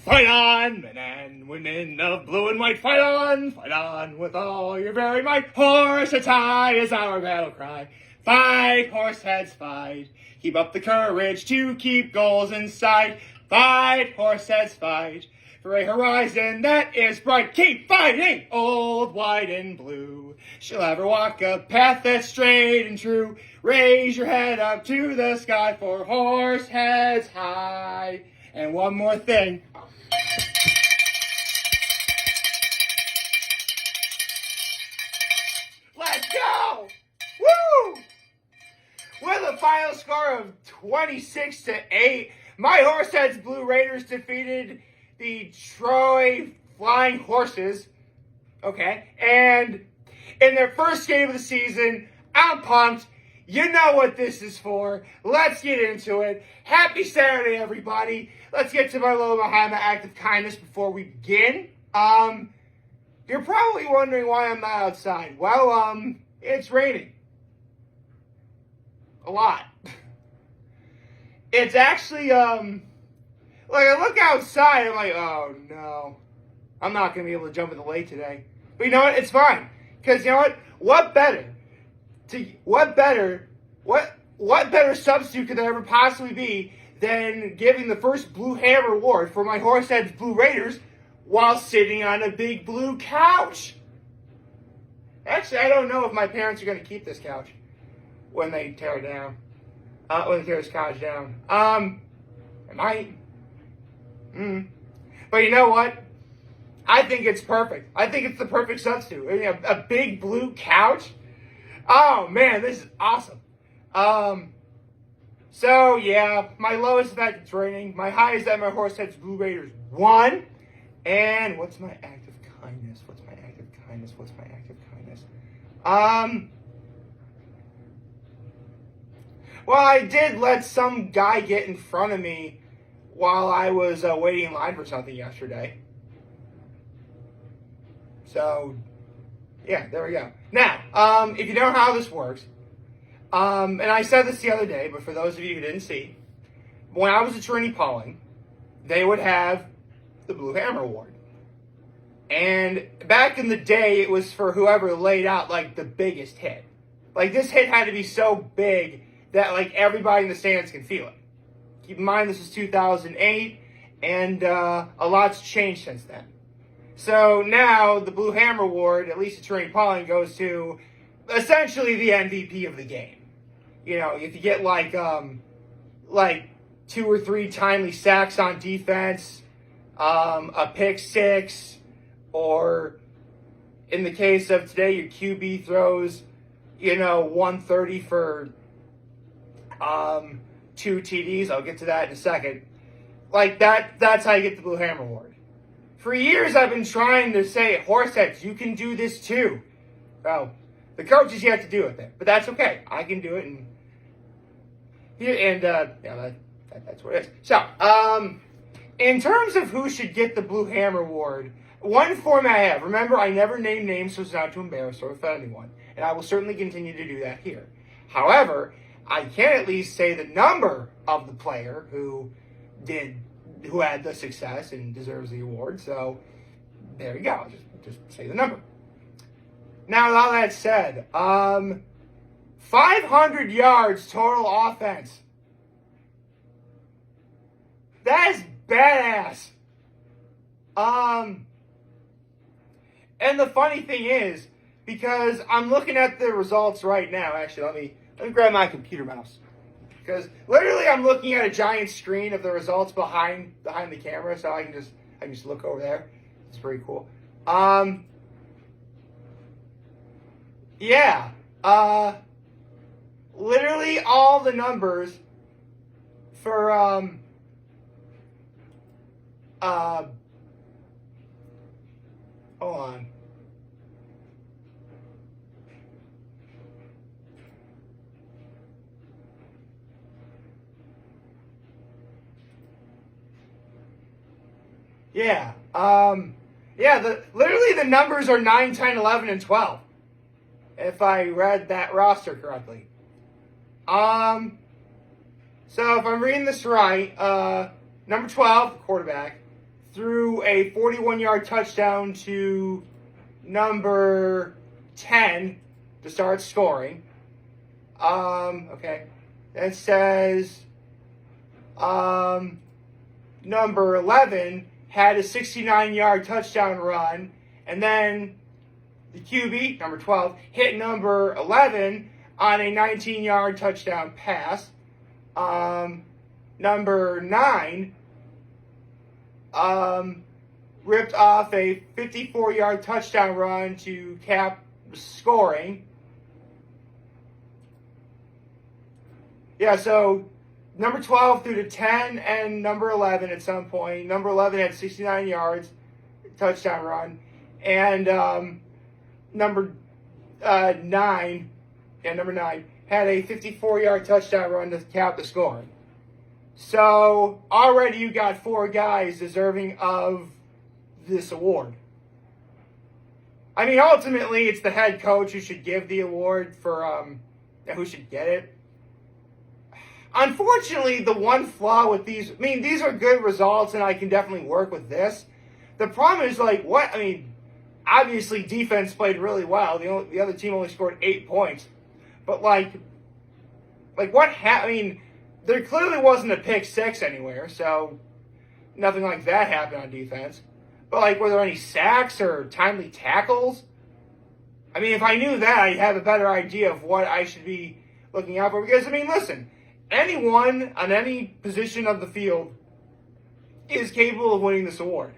Fight on, men and women of blue and white, fight on with all your very might. Horseheads high is our battle cry. Fight, horseheads, fight. Keep up the courage to keep goals in sight. Fight, horseheads, fight. For a horizon that is bright. Keep fighting, old white and blue. She'll ever walk a path that's straight and true. Raise your head up to the sky for horseheads high. And one more thing. Let's go! Woo! With a final score of 26-8, my Horseheads Blue Raiders defeated the Troy Flying Horses. Okay, and in their first game of the season, I'm pumped. You know what this is for. Let's get into it. Happy Saturday, everybody. Let's get to my little Bahama act of kindness before we begin. You're probably wondering why I'm not outside. Well, it's raining. A lot. It's actually, like, I look outside, I'm like, oh, no. I'm not going to be able to jump in the lake today. But you know what? It's fine. Because, you know what? What better substitute could there ever possibly be than giving the first Blue Hammer Award for my Horseheads Blue Raiders while sitting on a big blue couch? Actually, I don't know if my parents are going to keep this couch when they tear it down. When they tear this couch down. It might. But you know what? I think it's perfect. I think it's the perfect substitute. I mean, a big blue couch. Oh, man, this is awesome. So, yeah, my lowest effect, it's raining. My high is that my Horseheads Blue Raiders won. And what's my act of kindness? Well, I did let some guy get in front of me while I was waiting in line for something yesterday. So, yeah, there we go. Now, if you know how this works, and I said this the other day, but for those of you who didn't see, when I was attorney polling, they would have the Blue Hammer Award. And back in the day, it was for whoever laid out, like, the biggest hit. Like, this hit had to be so big that, like, everybody in the stands can feel it. Keep in mind, this was 2008, and a lot's changed since then. So now, the Blue Hammer Award, at least attorney polling, goes to essentially the MVP of the game. You know, if you get, like 2 or 3 timely sacks on defense, a pick six, or in the case of today, your QB throws, 130 for 2 TDs. I'll get to that in a second. Like, that's how you get the Blue Hammer Award. For years, I've been trying to say, Horseheads, you can do this too. Well, the coaches yet to do it there, but that's okay. I can do it, that's what it is. So, in terms of who should get the Blue Hammer Award, one format I have. Remember, I never name names so as not to embarrass or offend anyone, and I will certainly continue to do that here. However, I can at least say the number of the player who had the success and deserves the award. So there you go. Just say the number. Now, with all that said, 500 yards total offense. That is badass. And the funny thing is, because I'm looking at the results right now. Actually, let me grab my computer mouse. Because literally I'm looking at a giant screen of the results behind the camera, so I can just look over there. It's pretty cool. Yeah. Literally all the numbers for hold on. Yeah. Literally the numbers are 9, 10, 11, and 12. If I read that roster correctly. So if I'm reading this right, number 12, quarterback, threw a 41-yard touchdown to number 10 to start scoring. Okay. It says number 11 had a 69-yard touchdown run, and then the QB, number 12, hit number 11 on a 19-yard touchdown pass. Number 9 ripped off a 54-yard touchdown run to cap scoring. Yeah, so number 12 threw to 10 and number 11 at some point. Number 11 had 69 yards, touchdown run. And number 9 had a 54-yard touchdown run to cap the scoring. So already you got 4 guys deserving of this award. I mean, ultimately, it's the head coach who should give the award for who should get it. Unfortunately, the one flaw with these, I mean, these are good results, and I can definitely work with this. The problem is, obviously defense played really well. The other team only scored 8 points. But, what happened? I mean, there clearly wasn't a pick six anywhere, so nothing like that happened on defense. But, were there any sacks or timely tackles? I mean, if I knew that, I'd have a better idea of what I should be looking out for. Because, I mean, listen, anyone on any position of the field is capable of winning this award.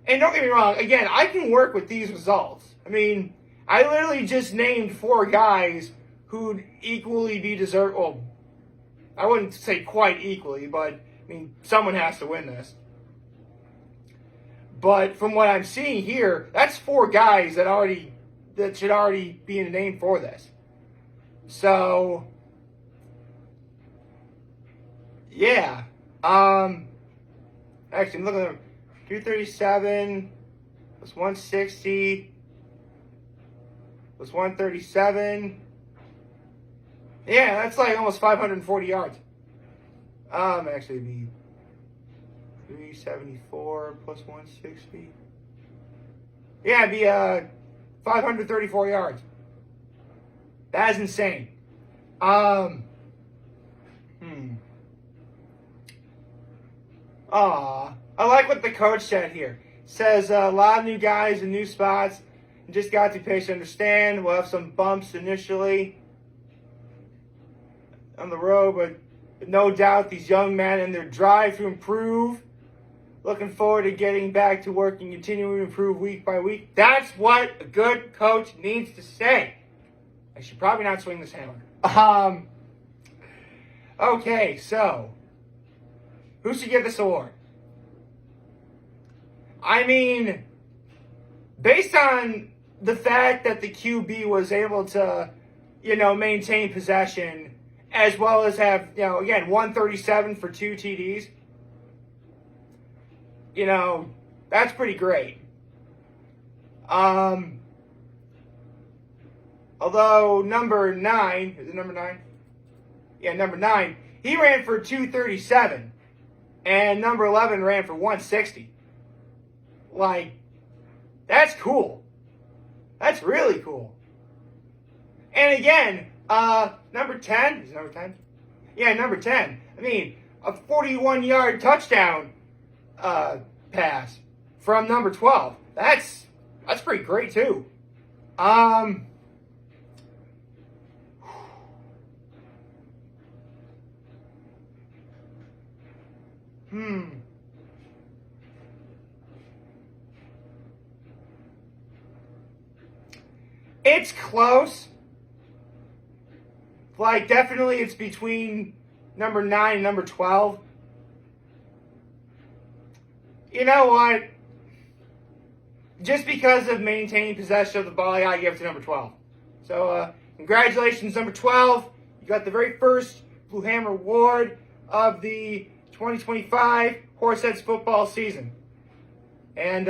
And don't get me wrong, again, I can work with these results. I mean, I literally just named 4 guys who'd equally be deserved. Well, I wouldn't say quite equally, but, I mean, someone has to win this. But from what I'm seeing here, that's 4 guys that should already be in the name for this. So, yeah. Actually, I'm looking at 237 plus 160 plus 137. Yeah, that's almost 540 yards. Actually, it'd be 374 plus 160. Yeah, it'd be 534 yards. That is insane. I like what the coach said here. Says a lot of new guys in new spots. Just got to be patient to understand. We'll have some bumps initially on the road, but no doubt these young men and their drive to improve. Looking forward to getting back to work and continuing to improve week by week. That's what a good coach needs to say. I should probably not swing this hammer. Okay, so who should get this award? I mean, based on the fact that the QB was able to, maintain possession as well as have, again, 137 for 2 TDs, that's pretty great. Although number 9, is it number 9? Yeah, number 9, he ran for 237, and number 11 ran for 160. That's cool. That's really cool. And again, number 10, is it number 10? Yeah, number 10. I mean, a 41-yard touchdown pass from number 12. That's pretty great too. It's close. Definitely it's between number 9 and number 12. You know what? Just because of maintaining possession of the ball, I gotta give it to number 12. So, congratulations, number 12. You got the very first Blue Hammer Award of the 2025 Horseheads football season. And,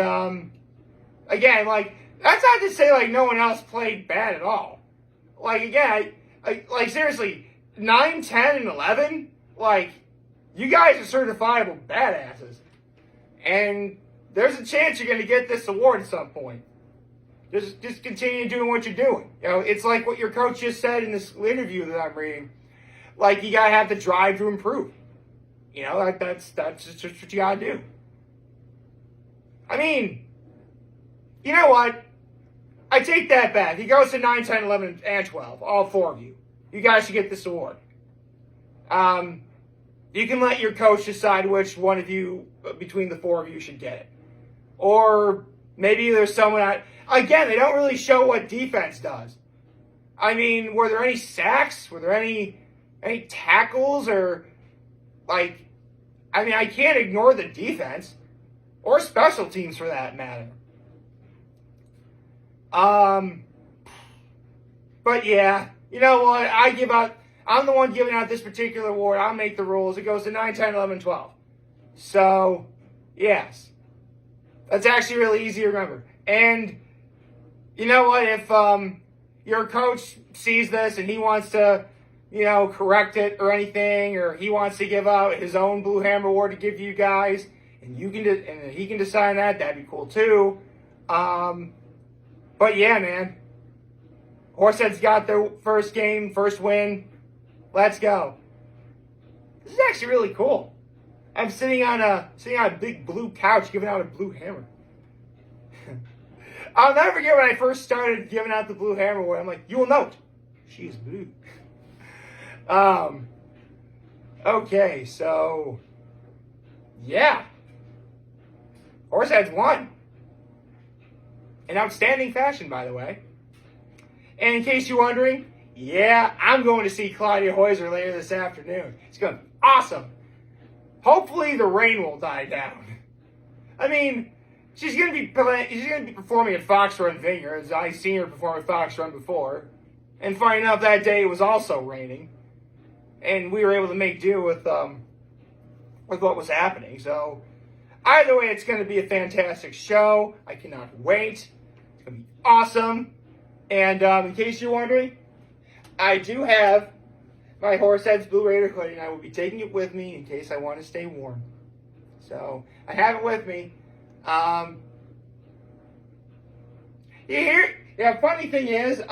again, that's not to say, no one else played bad at all. Again, seriously, 9, 10, and 11, you guys are certifiable badasses. And there's a chance you're going to get this award at some point. Just continue doing what you're doing. You know, it's like what your coach just said in this interview that I'm reading. Like, you got to have the drive to improve. You know, that's just what you got to do. I mean, you know what? I take that back. He goes to 9, 10, 11, and 12. All 4 of you. You guys should get this award. You can let your coach decide which one of you, between the 4 of you, should get it. Or maybe there's someone again, they don't really show what defense does. I mean, were there any sacks? Were there any tackles? Or, like, I mean, I can't ignore the defense. Or special teams, for that matter. But yeah, you know what? I'm the one giving out this particular award. I'll make the rules. It goes to 9, 10, 11, 12. So, yes. That's actually really easy to remember. And, you know what? If your coach sees this and he wants to, you know, correct it or anything, or he wants to give out his own Blue Hammer Award to give to you guys, and he can decide that, that'd be cool too. But yeah, man. Horseheads got their first game, first win. Let's go. This is actually really cool. I'm sitting on a big blue couch giving out a Blue Hammer. I'll never forget when I first started giving out the Blue Hammer Award. I'm like, you will note, she is blue. Okay, so yeah. Horseheads won. In outstanding fashion, by the way. And in case you're wondering, yeah, I'm going to see Claudia Heuser later this afternoon. It's going to be awesome. Hopefully the rain will die down. I mean, she's going to be performing at Fox Run Vineyards. I've seen her perform at Fox Run before. And funny enough, that day it was also raining. And we were able to make do with what was happening. So, either way, it's going to be a fantastic show. I cannot wait. It's going to be awesome. And in case you're wondering, I do have my Horseheads Blue Raider hoodie, and I will be taking it with me in case I want to stay warm. So, I have it with me. Funny thing is,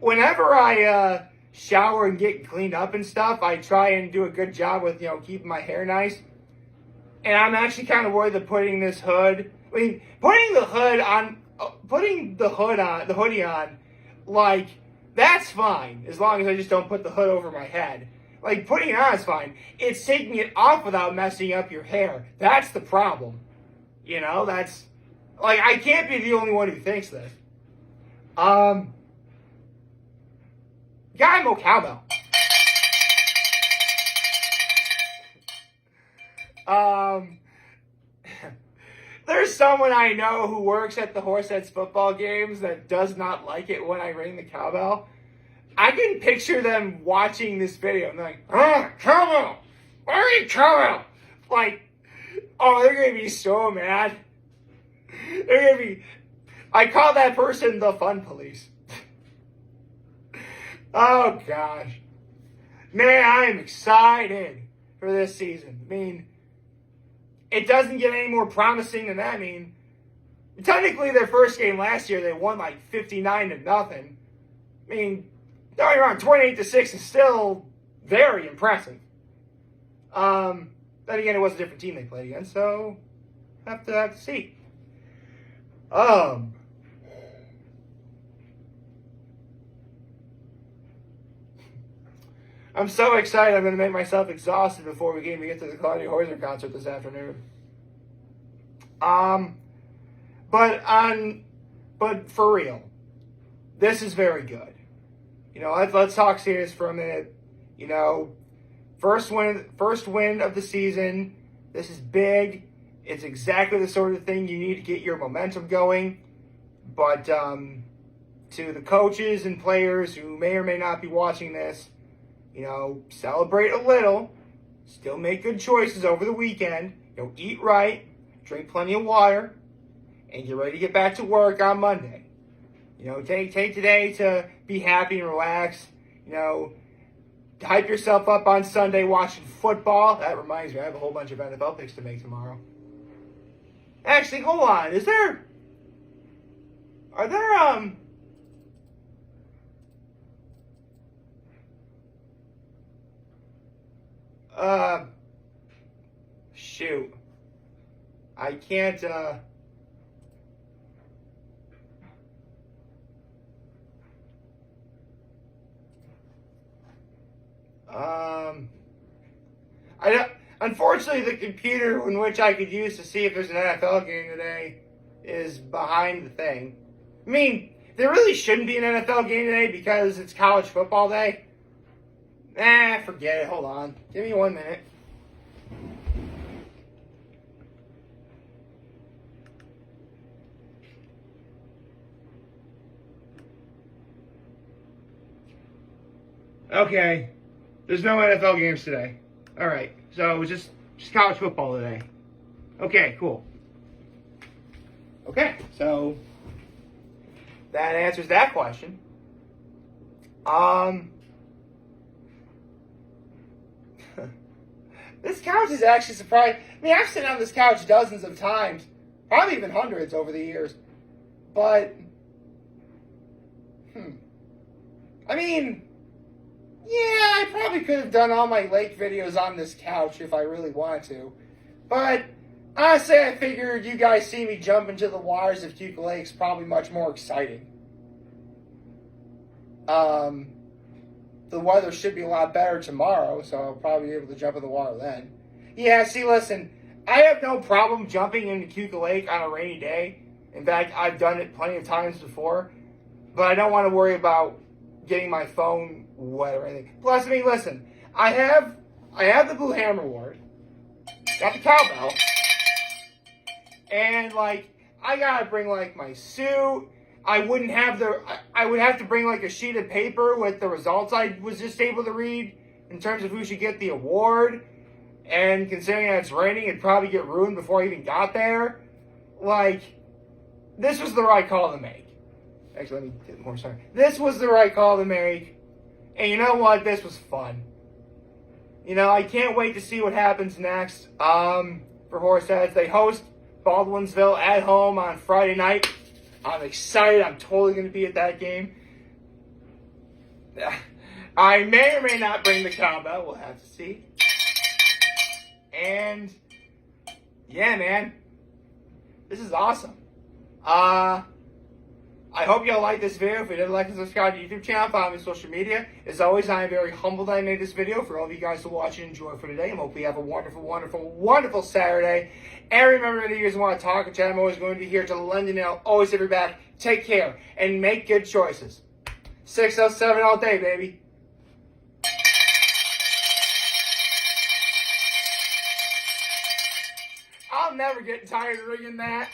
whenever I shower and get cleaned up and stuff, I try and do a good job with, you know, keeping my hair nice. And I'm actually kind of worried that putting the hoodie on, like, that's fine, as long as I just don't put the hood over my head. Like, putting it on is fine. It's taking it off without messing up your hair. That's the problem. You know, that's, like, I can't be the only one who thinks this. Guy Mo Cowbell. There's someone I know who works at the Horseheads football games that does not like it when I ring the cowbell. I can picture them watching this video and they're like, cowbell! Why are you cowbell? Like, oh, they're going to be so mad. They're going to be, I call that person the fun police. Oh, gosh. Man, I am excited for this season. I mean, it doesn't get any more promising than that. I mean, technically their first game last year, they won like 59-0. I mean, don't get me wrong, 28-6 is still very impressive. Then again, it was a different team they played against, so have to see. I'm so excited. I'm going to make myself exhausted before we even get to the Claudia Heuser concert this afternoon. But for real, this is very good. You know, let's talk serious for a minute. You know, first win of the season. This is big. It's exactly the sort of thing you need to get your momentum going. But to the coaches and players who may or may not be watching this, you know, celebrate a little, still make good choices over the weekend, you know, eat right, drink plenty of water, and get ready to get back to work on Monday. You know, take today to be happy and relax. You know, hype yourself up on Sunday watching football. That reminds me, I have a whole bunch of NFL picks to make tomorrow. Actually, hold on. Are there, shoot. I can't, I don't, unfortunately, the computer in which I could use to see if there's an NFL game today is behind the thing. I mean, there really shouldn't be an NFL game today because it's college football day. Forget it. Hold on. Give me 1 minute. Okay. There's no NFL games today. All right. So it was just college football today. Okay, cool. Okay, so that answers that question. This couch is actually surprising. I mean, I've sat on this couch dozens of times, probably even hundreds over the years. But, I mean, yeah, I probably could have done all my lake videos on this couch if I really wanted to. But, honestly, I figured you guys see me jump into the waters of Cuca Lake's probably much more exciting. The weather should be a lot better tomorrow, so I'll probably be able to jump in the water then. Yeah, see, listen, I have no problem jumping into Cuca Lake on a rainy day. In fact, I've done it plenty of times before. But I don't want to worry about getting my phone wet or anything. Plus, I mean, listen, I have the Blue Hammer Award, got the cowbell, and, like, I gotta bring, like, my suit. I would have to bring, like, a sheet of paper with the results I was just able to read in terms of who should get the award. And considering that it's raining, it'd probably get ruined before I even got there. Like, this was the right call to make. Actually, let me get more sorry. This was the right call to make. And you know what? This was fun. You know, I can't wait to see what happens next for Horseheads. They host Baldwinsville at home on Friday night. I'm excited. I'm totally going to be at that game. I may or may not bring the cowbell. We'll have to see. And, yeah, man. This is awesome. I hope y'all like this video. If you did, like and subscribe to the YouTube channel, follow me on social media. As always, I am very humbled that I made this video for all of you guys to watch and enjoy for today. I hope you have a wonderful, wonderful, wonderful Saturday. And remember, if you guys want to talk and chat, I'm always going to be here to lend you out. Always have your back. Take care and make good choices. 607 all day, baby. I'll never get tired of ringing that.